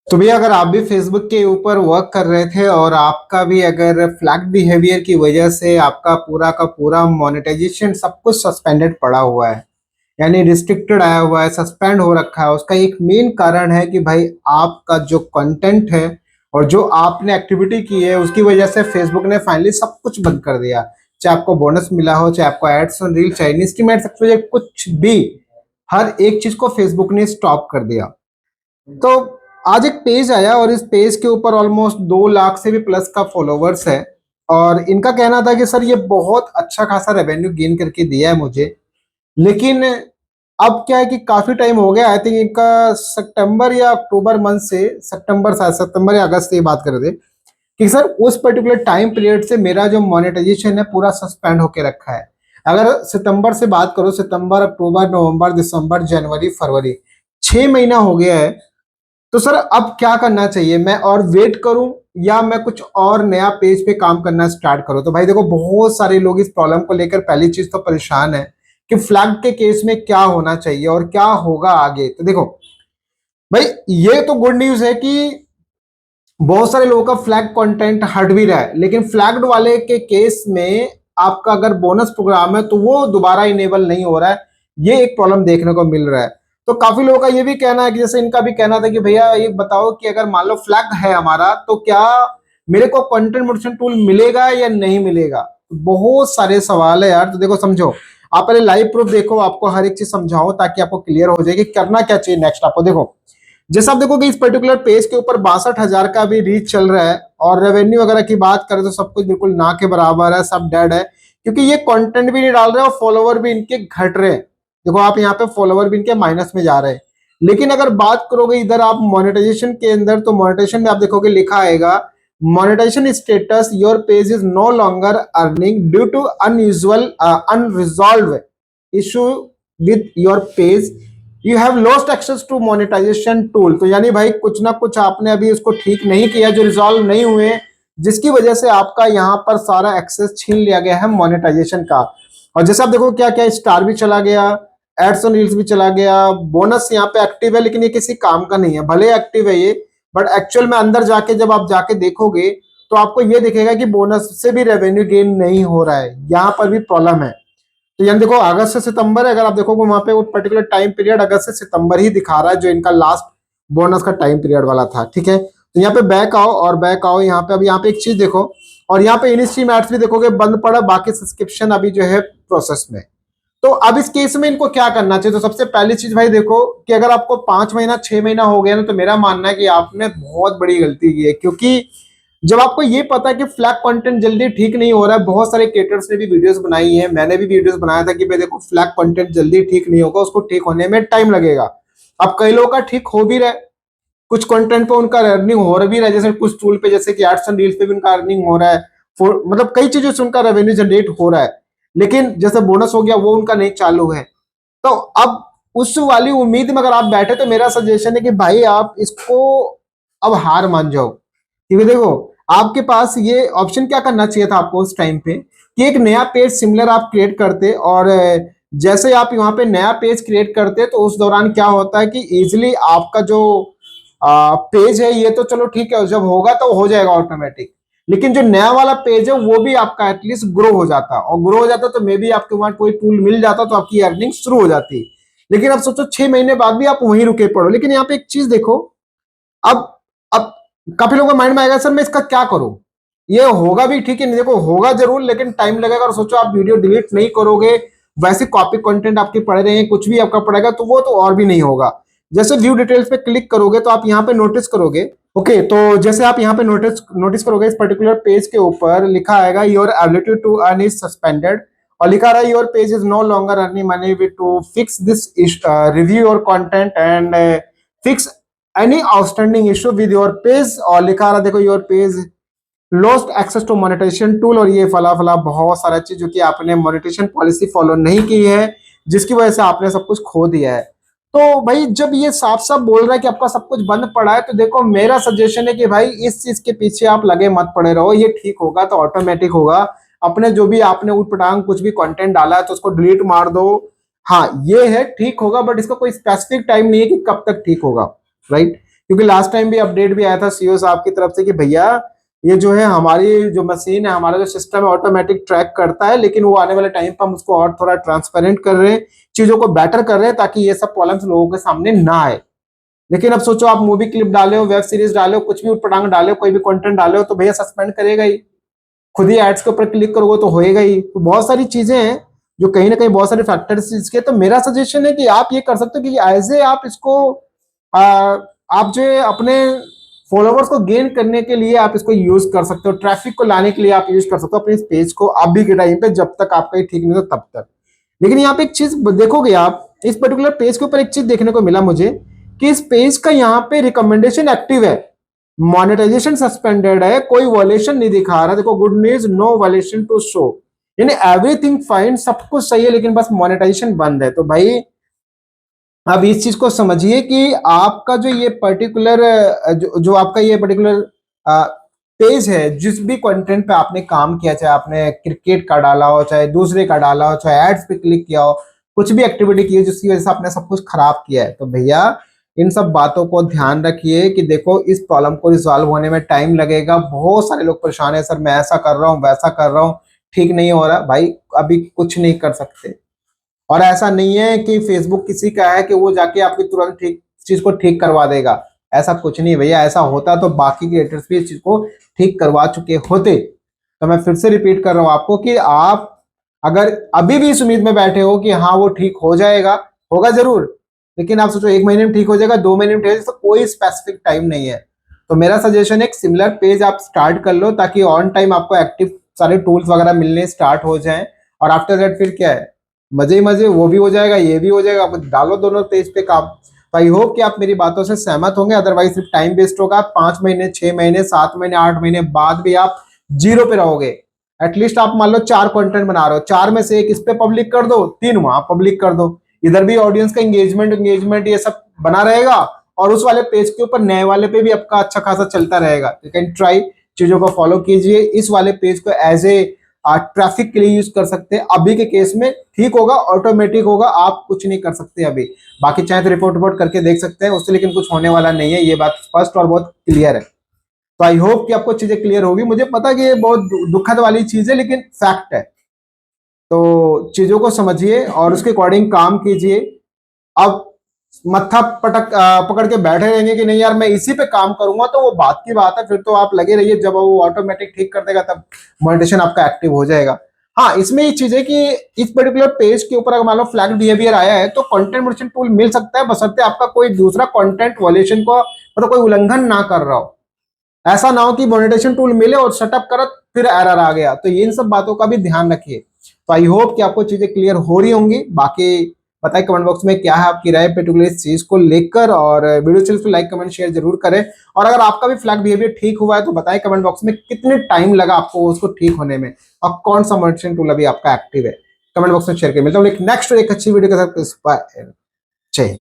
तो भैया अगर आप भी फेसबुक के ऊपर वर्क कर रहे थे और आपका भी अगर फ्लैग बिहेवियर की वजह से आपका पूरा का पूरा मोनेटाइजेशन सब कुछ सस्पेंडेड पड़ा हुआ है, यानी रिस्ट्रिक्टेड आया हुआ है, सस्पेंड हो रखा है, उसका एक मेन कारण है कि भाई आपका जो कंटेंट है और जो आपने एक्टिविटी की है उसकी वजह से फेसबुक ने फाइनली सब कुछ बंद कर दिया। चाहे आपको बोनस मिला हो, चाहे आपको एड्स ऑन रील, चाहे इंस्टीमेट, सब कुछ भी, हर एक चीज को फेसबुक ने स्टॉप कर दिया। तो आज एक पेज आया और इस पेज के ऊपर ऑलमोस्ट 2 लाख से भी प्लस का फॉलोवर्स है। और इनका कहना था कि सर ये बहुत अच्छा खासा रेवेन्यू गेन करके दिया है मुझे। लेकिन अब क्या है कि काफी टाइम हो गया, आई थिंक इनका सितंबर या अक्टूबर मंथ से, सितंबर, शायद सितंबर या अगस्त से ये बात कर रहे थे कि सर उस पर्टिकुलर टाइम पीरियड से मेरा जो मोनेटाइजेशन है पूरा सस्पेंड होके रखा है। अगर सितंबर से बात करो, सितंबर, अक्टूबर, नवंबर, दिसंबर, जनवरी, फरवरी, 6 महीना हो गया है। तो सर अब क्या करना चाहिए, मैं और वेट करूं या मैं कुछ और नया पेज पे काम करना स्टार्ट करूं? तो भाई देखो, बहुत सारे लोग इस प्रॉब्लम को लेकर पहली चीज तो परेशान है कि फ्लैग के केस में क्या होना चाहिए और क्या होगा आगे। तो देखो भाई, ये तो गुड न्यूज है कि बहुत सारे लोगों का फ्लैग कंटेंट हट भी रहा है, लेकिन फ्लैग्ड वाले के केस में आपका अगर बोनस प्रोग्राम है तो वो दोबारा इनेबल नहीं हो रहा है। ये एक प्रॉब्लम देखने को मिल रहा है। तो काफी लोगों का ये भी कहना है कि जैसे इनका भी कहना था कि भैया ये बताओ कि अगर मान लो फ्लैग है हमारा तो क्या मेरे को कंटेंट मॉडरेशन टूल मिलेगा या नहीं मिलेगा? बहुत सारे सवाल है यार। तो देखो, समझो, आप पहले लाइव प्रूफ देखो, आपको हर एक चीज समझाओ ताकि आपको क्लियर हो जाए कि करना क्या चाहिए नेक्स्ट। आपको देखो, जैसा आप देखोगे इस पर्टिकुलर पेज के ऊपर 62,000 का भी रीच चल रहा है और रेवेन्यू वगैरह की बात करें तो सब कुछ बिल्कुल ना के बराबर है, सब डेड है, क्योंकि ये कंटेंट भी नहीं डाल रहे और फॉलोवर भी इनके घट रहे हैं। देखो आप यहाँ पे फॉलोवर भी इनके माइनस में जा रहे हैं। लेकिन अगर बात करोगे इधर आप मोनेटाइजेशन के अंदर, तो मोनेटाइजेशन में आप देखोगे लिखा आएगा, monetisation status, your page is no longer earning due to unusual unresolved issue with your page, you have lost access to monetisation tool. तो यानी भाई कुछ ना कुछ आपने अभी उसको ठीक नहीं किया, जो रिजॉल्व नहीं हुए, जिसकी वजह से आपका यहाँ पर सारा एक्सेस छीन लिया गया है मोनेटाइजेशन का। और जैसे आप देखो क्या क्या स्टार भी चला गया, एड्स ऑन रील्स भी चला गया, बोनस यहाँ पे एक्टिव है लेकिन ये किसी काम का नहीं है, भले एक्टिव है ये, बट एक्चुअल में अंदर जाके जब आप जाके देखोगे तो आपको ये दिखेगा कि बोनस से भी रेवेन्यू गेन नहीं हो रहा है, यहाँ पर भी प्रॉब्लम है। तो यानी देखो, अगस्त से सितंबर है, अगर आप देखोगे वहां पे वो पर्टिकुलर टाइम पीरियड अगस्त से सितंबर ही दिखा रहा है जो इनका लास्ट बोनस का टाइम पीरियड वाला था। ठीक है, तो यहाँ पे बैक आओ और बैक आओ यहाँ पे। अब यहाँ पे एक चीज देखो, और यहाँ पे इनिस्ट्रीम एड्स भी देखोगे बंद पड़ा, बाकी सब्सक्रिप्शन अभी जो है प्रोसेस में। तो अब इस केस में इनको क्या करना चाहिए? तो सबसे पहली चीज भाई देखो कि अगर आपको 5 महीना 6 महीना हो गया ना, तो मेरा मानना है कि आपने बहुत बड़ी गलती की है, क्योंकि जब आपको ये पता है कि फ्लैग कंटेंट जल्दी ठीक नहीं हो रहा है, बहुत सारे क्रिएटर्स ने भी वीडियोस बनाई है, मैंने भी वीडियोस बनाया था कि भाई देखो फ्लैग कंटेंट जल्दी ठीक नहीं होगा, उसको ठीक होने में टाइम लगेगा। अब कई लोगों का ठीक हो भी रहा है, कुछ कंटेंट पे उनका अर्निंग हो भी रहा है, जैसे कुछ टूल पे जैसे कि एड्स एंड रील्स पे भी उनका अर्निंग हो रहा है, मतलब कई चीजों से उनका रेवेन्यू जनरेट हो रहा है। लेकिन जैसे बोनस हो गया वो उनका नहीं चालू है। तो अब उस वाली उम्मीद में अगर आप बैठे तो मेरा सजेशन है कि भाई आप इसको अब हार मान जाओ। क्योंकि देखो, आपके पास ये ऑप्शन क्या करना चाहिए था आपको उस टाइम पे कि एक नया पेज सिमिलर आप क्रिएट करते, और जैसे आप वहां पे नया पेज क्रिएट करते तो उस दौरान क्या होता है कि इजिली आपका जो पेज है ये तो चलो ठीक है, जब होगा तो हो जाएगा ऑटोमेटिक, लेकिन जो नया वाला पेज है वो भी आपका एटलीस्ट ग्रो हो जाता, और ग्रो हो जाता तो मे बी आपके वहां कोई टूल मिल जाता तो आपकी अर्निंग शुरू हो जाती। लेकिन अब सोचो 6 महीने बाद भी आप वहीं रुके पड़ो। लेकिन यहाँ पे एक चीज देखो, अब काफी लोगों के माइंड में आएगा सर मैं इसका क्या करूं, ये होगा भी ठीक है, नहीं देखो होगा जरूर लेकिन टाइम लगेगा। और सोचो आप वीडियो डिलीट नहीं करोगे, वैसे कॉपी कंटेंट आपके पड़े रहे कुछ भी आपका पड़ेगा तो वो तो और भी नहीं होगा। जैसे व्यू डिटेल्स पे क्लिक करोगे तो आप यहाँ पे नोटिस करोगे, ओके, तो जैसे आप यहाँ पे नोटिस नोटिस करोगे इस पर्टिकुलर पेज के ऊपर लिखा आएगा your ability to earn is suspended, और लिखा रहा है your page is no longer earning money with to fix this review your content and fix any outstanding issue with your page. और लिखा रहा देखो your page lost access to monetisation tool, और ये फला फला बहुत सारा चीज जो कि आपने मोनेटाइजेशन पॉलिसी फॉलो नहीं की है, जिसकी वजह से आपने सब कुछ खो दिया है। तो भाई जब ये साफ साफ बोल रहा है कि आपका सब कुछ बंद पड़ा है, तो देखो मेरा सजेशन है कि भाई इस चीज के पीछे आप लगे मत पड़े रहो, ये ठीक होगा तो ऑटोमेटिक होगा। अपने जो भी आपने उठपटांग कुछ भी कंटेंट डाला है तो उसको डिलीट मार दो। हाँ ये है ठीक होगा, बट इसका कोई स्पेसिफिक टाइम नहीं है कि कब तक ठीक होगा, राइट? क्योंकि लास्ट टाइम भी अपडेट भी आया था सीईओ साहब की तरफ से कि भैया ये जो है हमारी जो मशीन है, हमारा जो सिस्टम है ऑटोमेटिक ट्रैक करता है, लेकिन वो आने वाले टाइम पर हम उसको और थोड़ा ट्रांसपेरेंट कर रहे हैं, चीजों को बेटर कर रहे हैं ताकि ये सब प्रॉब्लम्स लोगों के सामने ना आए। लेकिन अब सोचो आप मूवी क्लिप डाले हो, वेब सीरीज डाले हो, कुछ भी उटपटांग डाले हो, कोई भी कंटेंट डाले हो तो भैया सस्पेंड करेगा ही। खुद ही एड्स के ऊपर क्लिक करोगे तो होएगा ही। तो बहुत सारी चीजें हैं जो कहीं ना कहीं बहुत सारे फैक्टर्स इसके। तो मेरा सजेशन है कि आप ये कर सकते हो कि एज ए आप इसको आ, आप जो है अपने फॉलोवर्स को गेन करने के लिए आप इसको यूज कर सकते हो, ट्रैफिक को लाने के लिए आप यूज कर सकते हो अपने इस पेज को अभी के टाइम पे, जब तक आपका ये ठीक नहीं होता तब तक। लेकिन यहाँ पे एक चीज देखोगे आप, इस पर्टिकुलर पेज के ऊपर एक चीज देखने को मिला मुझे कि इस पेज का यहाँ पे रिकमेंडेशन एक्टिव है, मोनेटाइजेशन सस्पेंडेड है, कोई वॉलेशन नहीं दिखा रहा। देखो good news, no violation to show, यानी एवरीथिंग फाइन, सब कुछ सही है, लेकिन बस मोनेटाइजेशन बंद है। तो भाई अब इस चीज को समझिए कि आपका जो ये पर्टिकुलर जो आपका ये पर्टिकुलर पेज है, जिस भी कंटेंट पे आपने काम किया, चाहे आपने क्रिकेट का डाला हो, चाहे दूसरे का डाला हो, चाहे एड्स पे क्लिक किया हो, कुछ भी एक्टिविटी की हो जिसकी वजह से आपने सब कुछ खराब किया है, तो भैया इन सब बातों को ध्यान रखिए कि देखो इस प्रॉब्लम को रिजॉल्व होने में टाइम लगेगा। बहुत सारे लोग परेशान है, सर मैं ऐसा कर रहा हूँ, वैसा कर रहा हूँ, ठीक नहीं हो रहा। भाई अभी कुछ नहीं कर सकते। और ऐसा नहीं है कि फेसबुक किसी का है कि वो जाके आपकी तुरंत ठीक चीज को ठीक करवा देगा, ऐसा कुछ नहीं भैया। ऐसा होता तो बाकी क्रिएटर्स भी इस चीज को ठीक करवा चुके होते। तो मैं फिर से रिपीट कर रहा हूं आपको कि आप अगर अभी भी इस उम्मीद में बैठे हो कि हाँ वो ठीक हो जाएगा, होगा जरूर, लेकिन आप सोचो 1 महीने में ठीक हो जाएगा, 2 महीने में ठीक हो जाएगा, तो कोई स्पेसिफिक टाइम नहीं है। तो मेरा सजेशन है एक सिमिलर पेज आप स्टार्ट कर लो ताकि ऑन टाइम आपको एक्टिव सारे टूल्स वगैरह मिलने स्टार्ट हो जाएं। और आफ्टर दैट फिर क्या है, मजे ही मजे, वो भी हो जाएगा ये भी हो जाएगा, आप डालो दोनों पेज पे काम। तो आई होप कि आप मेरी बातों से सहमत होंगे, अदरवाइज सिर्फ टाइम वेस्ट होगा। 5 महीने, 6 महीने, 7 महीने, 8 महीने बाद भी आप जीरो पे रहोगे। एटलीस्ट आप मान लो 4 कंटेंट बना रहे हो, 4 में से एक इस पे पब्लिक कर दो, 3 वहां पब्लिक कर दो, इधर भी ऑडियंस का एंगेजमेंट एंगेजमेंट ये सब बना रहेगा, और उस वाले पेज के ऊपर नए वाले पे भी आपका अच्छा खासा चलता रहेगा। यू कैन ट्राई, चीजों को फॉलो कीजिए, इस वाले पेज को एज ए ट्रैफिक के लिए यूज कर सकते हैं। अभी के केस में ठीक होगा, ऑटोमेटिक होगा, आप कुछ नहीं कर सकते अभी। बाकी चाहे तो रिपोर्ट रिपोर्ट करके देख सकते हैं उससे, लेकिन कुछ होने वाला नहीं है, ये बात स्पष्ट और बहुत क्लियर है। तो आई होप कि आपको चीजें क्लियर होगी। मुझे पता कि ये बहुत दुखद वाली चीज है, लेकिन फैक्ट है। तो चीजों को समझिए और उसके अकॉर्डिंग काम कीजिए। अब मत्था पकड़ के बैठे रहेंगे कि नहीं यार मैं इसी पे काम करूंगा, तो वो बात की बात है, फिर तो आप लगे रहिए, जब वो ऑटोमेटिक ठीक कर देगा तब मोनेटाइजेशन आपका एक्टिव हो जाएगा। हाँ, इसमें ये चीज है कि इस पर्टिकुलर पेज के ऊपर अगर मान लो फ्लैग बिहेवियर आया है तो कंटेंट मॉनिटरिंग टूल मिल सकता है, बशर्ते आपका कोई दूसरा कंटेंट वॉलेशन को मतलब कोई उल्लंघन ना कर रहा हो। ऐसा ना हो कि मोनेटाइजेशन टूल मिले और सेटअप करो फिर एरर आ गया। तो इन सब बातों का भी ध्यान रखिए। तो आई होप कि आपको चीजें क्लियर हो रही होंगी। बाकी बताइए कमेंट बॉक्स में क्या है आपकी राय पर्टिकुलर इस चीज को लेकर, और वीडियो चैनल को लाइक कमेंट शेयर जरूर करें। और अगर आपका भी फ्लैग बिहेवियर ठीक हुआ है तो बताएं कमेंट बॉक्स में कितने टाइम लगा आपको उसको ठीक होने में, और कौन सा मोनेटाइजेशन टूल अभी आपका एक्टिव है। कमेंट बॉक्स में शेयर करें। मिलता हूं नेक्स्ट एक अच्छी वीडियो के साथ। जय हिंद।